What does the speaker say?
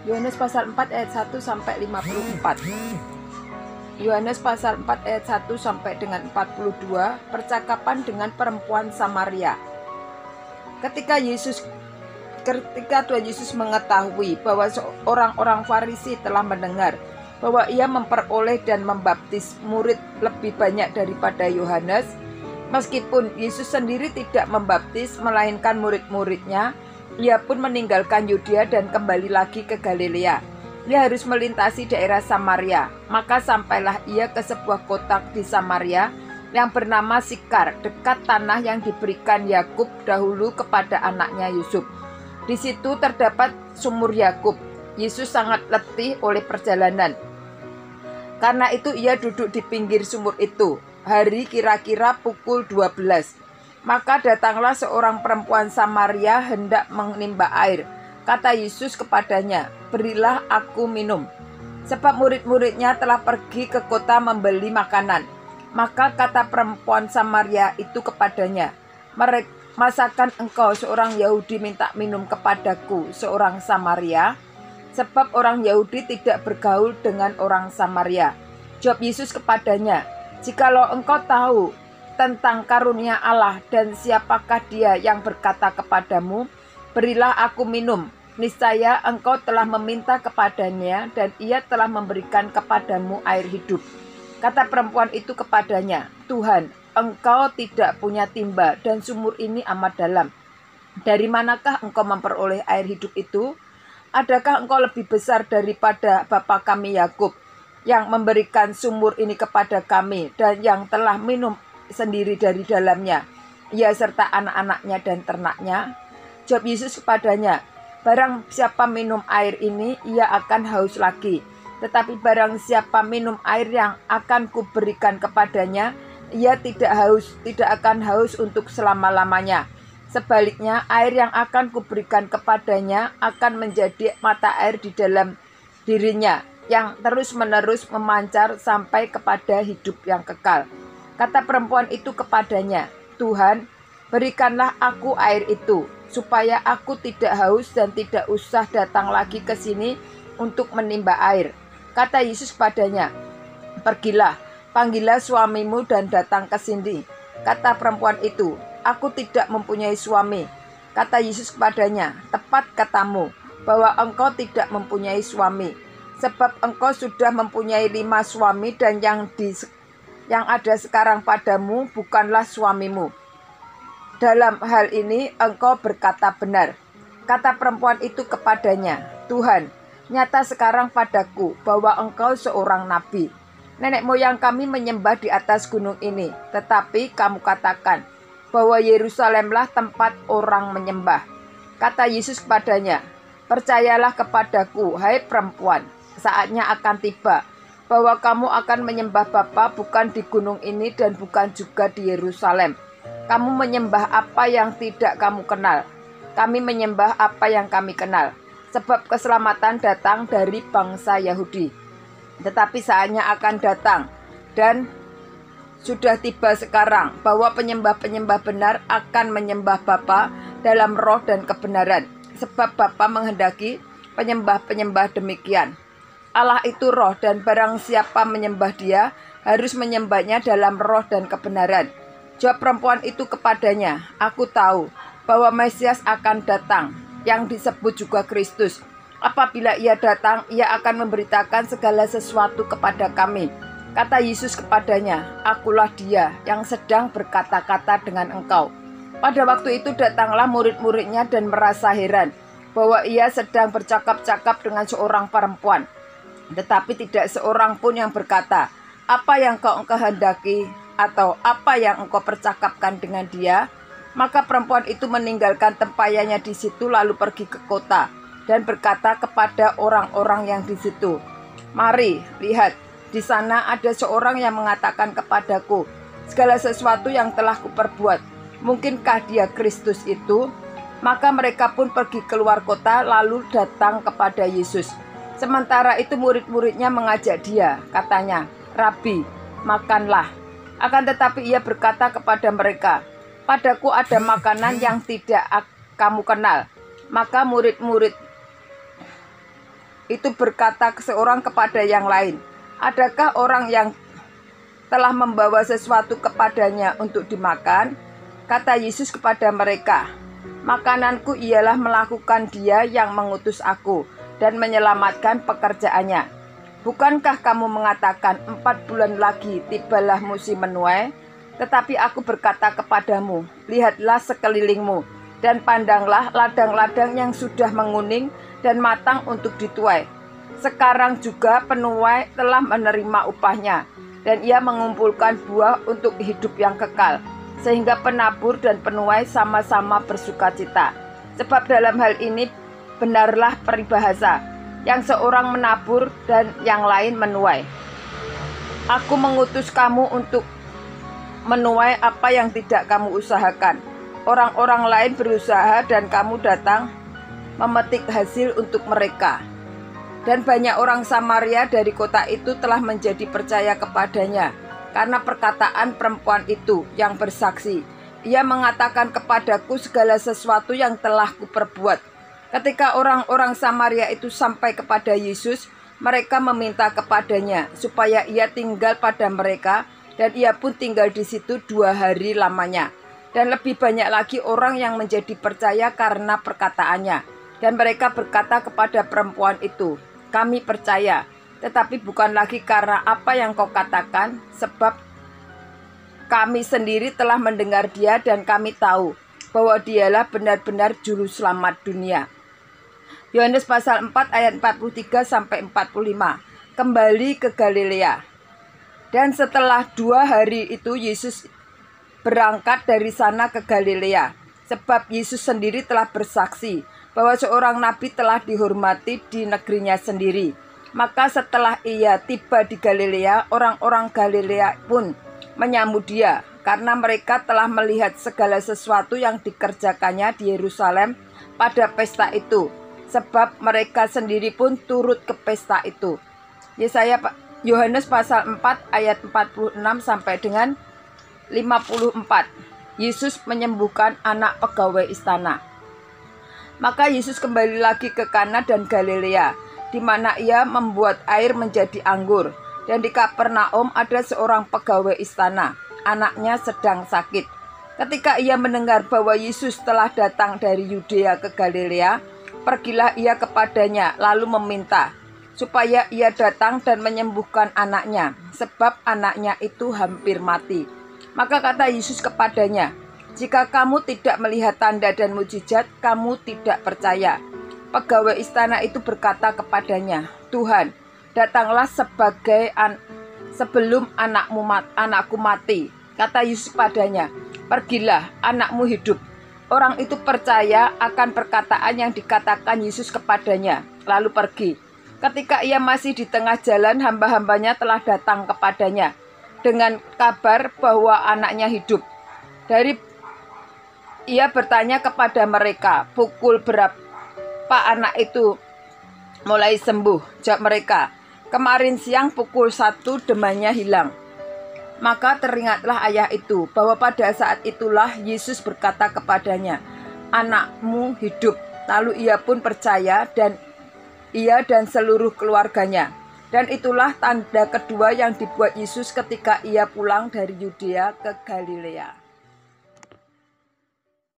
Yohanes pasal 4 ayat 1 sampai 54. Yohanes pasal 4 ayat 1 sampai dengan 42, percakapan dengan perempuan Samaria. Ketika Tuhan Yesus mengetahui bahwa orang-orang Farisi telah mendengar bahwa ia memperoleh dan membaptis murid lebih banyak daripada Yohanes, meskipun Yesus sendiri tidak membaptis melainkan murid-muridnya, ia pun meninggalkan Yudea dan kembali lagi ke Galilea. Ia harus melintasi daerah Samaria. Maka sampailah ia ke sebuah kota di Samaria yang bernama Sikar, dekat tanah yang diberikan Yakub dahulu kepada anaknya Yusuf. Di situ terdapat sumur Yakub. Yesus sangat letih oleh perjalanan. Karena itu ia duduk di pinggir sumur itu. Hari kira-kira pukul 12. Maka datanglah seorang perempuan Samaria hendak menimba air. Kata Yesus kepadanya, "Berilah aku minum." Sebab murid-muridnya telah pergi ke kota membeli makanan. Maka kata perempuan Samaria itu kepadanya, "Masakan engkau seorang Yahudi minta minum kepadaku seorang Samaria?" Sebab orang Yahudi tidak bergaul dengan orang Samaria. Jawab Yesus kepadanya, "Jikalau engkau tahu tentang karunia Allah dan siapakah dia yang berkata kepadamu, 'Berilah aku minum,' niscaya engkau telah meminta kepadanya dan ia telah memberikan kepadamu air hidup." Kata perempuan itu kepadanya, "Tuhan, engkau tidak punya timba dan sumur ini amat dalam. Dari manakah engkau memperoleh air hidup itu? Adakah engkau lebih besar daripada bapa kami Yakub yang memberikan sumur ini kepada kami dan yang telah minum sendiri dari dalamnya, ia serta anak-anaknya dan ternaknya?" Jawab Yesus kepadanya, "Barang siapa minum air ini, ia akan haus lagi. Tetapi barang siapa minum air yang akan kuberikan kepadanya, ia tidak akan haus untuk selama-lamanya. Sebaliknya, air yang akan kuberikan kepadanya akan menjadi mata air di dalam dirinya, yang terus-menerus memancar sampai kepada hidup yang kekal." Kata perempuan itu kepadanya, "Tuhan, berikanlah aku air itu, supaya aku tidak haus dan tidak usah datang lagi ke sini untuk menimba air." Kata Yesus kepadanya, "Pergilah, panggillah suamimu dan datang ke sini." Kata perempuan itu, "Aku tidak mempunyai suami." Kata Yesus kepadanya, "Tepat katamu, bahwa engkau tidak mempunyai suami. Sebab engkau sudah mempunyai 5 suami dan yang ada sekarang padamu bukanlah suamimu. Dalam hal ini engkau berkata benar." Kata perempuan itu kepadanya, "Tuhan, nyata sekarang padaku bahwa engkau seorang nabi. Nenek moyang kami menyembah di atas gunung ini, tetapi kamu katakan bahwa Yerusalemlah tempat orang menyembah." Kata Yesus kepadanya, "Percayalah kepadaku, hai perempuan, saatnya akan tiba bahwa kamu akan menyembah Bapa bukan di gunung ini dan bukan juga di Yerusalem. Kamu menyembah apa yang tidak kamu kenal. Kami menyembah apa yang kami kenal. Sebab keselamatan datang dari bangsa Yahudi. Tetapi saatnya akan datang dan sudah tiba sekarang bahwa penyembah-penyembah benar akan menyembah Bapa dalam roh dan kebenaran. Sebab Bapa menghendaki penyembah-penyembah demikian. Allah itu roh dan barang siapa menyembah dia harus menyembahnya dalam roh dan kebenaran." Jawab perempuan itu kepadanya, "Aku tahu bahwa Mesias akan datang, yang disebut juga Kristus. Apabila ia datang, ia akan memberitakan segala sesuatu kepada kami." Kata Yesus kepadanya, "Akulah dia yang sedang berkata-kata dengan engkau." Pada waktu itu datanglah murid-muridnya dan merasa heran bahwa ia sedang bercakap-cakap dengan seorang perempuan. Tetapi tidak seorang pun yang berkata, "Apa yang kau kehendaki?" atau "Apa yang engkau percakapkan dengan dia?" Maka perempuan itu meninggalkan tempayannya di situ lalu pergi ke kota dan berkata kepada orang-orang yang di situ, "Mari, lihat, di sana ada seorang yang mengatakan kepadaku segala sesuatu yang telah kuperbuat. Mungkinkah dia Kristus itu?" Maka mereka pun pergi keluar kota lalu datang kepada Yesus. Sementara itu murid-muridnya mengajak dia, katanya, "Rabi, makanlah." Akan tetapi ia berkata kepada mereka, "Padaku ada makanan yang tidak kamu kenal." Maka itu berkata seorang kepada yang lain, "Adakah orang yang telah membawa sesuatu kepadanya untuk dimakan?" Kata Yesus kepada mereka, "Makananku ialah melakukan Dia yang mengutus aku dan menyelamatkan pekerjaannya. Bukankah kamu mengatakan 4 bulan lagi tibalah musim menuai? Tetapi aku berkata kepadamu, lihatlah sekelilingmu dan pandanglah ladang-ladang yang sudah menguning dan matang untuk dituai. Sekarang juga penuai telah menerima upahnya, dan ia mengumpulkan buah untuk hidup yang kekal, sehingga penabur dan penuai sama-sama bersukacita. Sebab dalam hal ini benarlah peribahasa, yang seorang menabur dan yang lain menuai. Aku mengutus kamu untuk menuai apa yang tidak kamu usahakan. Orang-orang lain berusaha dan kamu datang memetik hasil untuk mereka." Dan banyak orang Samaria dari kota itu telah menjadi percaya kepadanya karena perkataan perempuan itu yang bersaksi, "Ia mengatakan kepadaku segala sesuatu yang telah kuperbuat." Ketika orang-orang Samaria itu sampai kepada Yesus, mereka meminta kepadanya supaya ia tinggal pada mereka, dan ia pun tinggal di situ 2 hari lamanya. Dan lebih banyak lagi orang yang menjadi percaya karena perkataannya. Dan mereka berkata kepada perempuan itu, "Kami percaya, tetapi bukan lagi karena apa yang kau katakan, sebab kami sendiri telah mendengar Dia dan kami tahu bahwa Dialah benar-benar juru selamat dunia." Yohanes pasal 4 ayat 43-45. Kembali ke Galilea. Dan setelah 2 hari itu Yesus berangkat dari sana ke Galilea, sebab Yesus sendiri telah bersaksi bahwa seorang nabi telah dihormati di negerinya sendiri. Maka setelah ia tiba di Galilea, orang-orang Galilea pun menyambut Dia, karena mereka telah melihat segala sesuatu yang dikerjakannya di Yerusalem pada pesta itu, sebab mereka sendiri pun turut ke pesta itu. Yohanes pasal 4 ayat 46 sampai dengan 54. Yesus menyembuhkan anak pegawai istana. Maka Yesus kembali lagi ke Kana dan Galilea, di mana ia membuat air menjadi anggur. Dan di Kapernaum ada seorang pegawai istana, anaknya sedang sakit. Ketika ia mendengar bahwa Yesus telah datang dari Yudea ke Galilea, pergilah ia kepadanya lalu meminta supaya ia datang dan menyembuhkan anaknya, sebab anaknya itu hampir mati. Maka kata Yesus kepadanya, "Jika kamu tidak melihat tanda dan mukjizat, kamu tidak percaya." Pegawai istana itu berkata kepadanya, "Tuhan, datanglah sebelum anakku mati." Kata Yesus padanya, "Pergilah, anakmu hidup." Orang itu percaya akan perkataan yang dikatakan Yesus kepadanya, lalu pergi. Ketika ia masih di tengah jalan, hamba-hambanya telah datang kepadanya dengan kabar bahwa anaknya hidup. Ia bertanya kepada mereka, "Pukul berapa anak itu mulai sembuh?" Jawab mereka, "Kemarin siang pukul 1 demamnya hilang." Maka teringatlah ayah itu bahwa pada saat itulah Yesus berkata kepadanya, "Anakmu hidup." Lalu ia pun percaya, dan ia dan seluruh keluarganya. Dan itulah tanda kedua yang dibuat Yesus ketika ia pulang dari Yudea ke Galilea.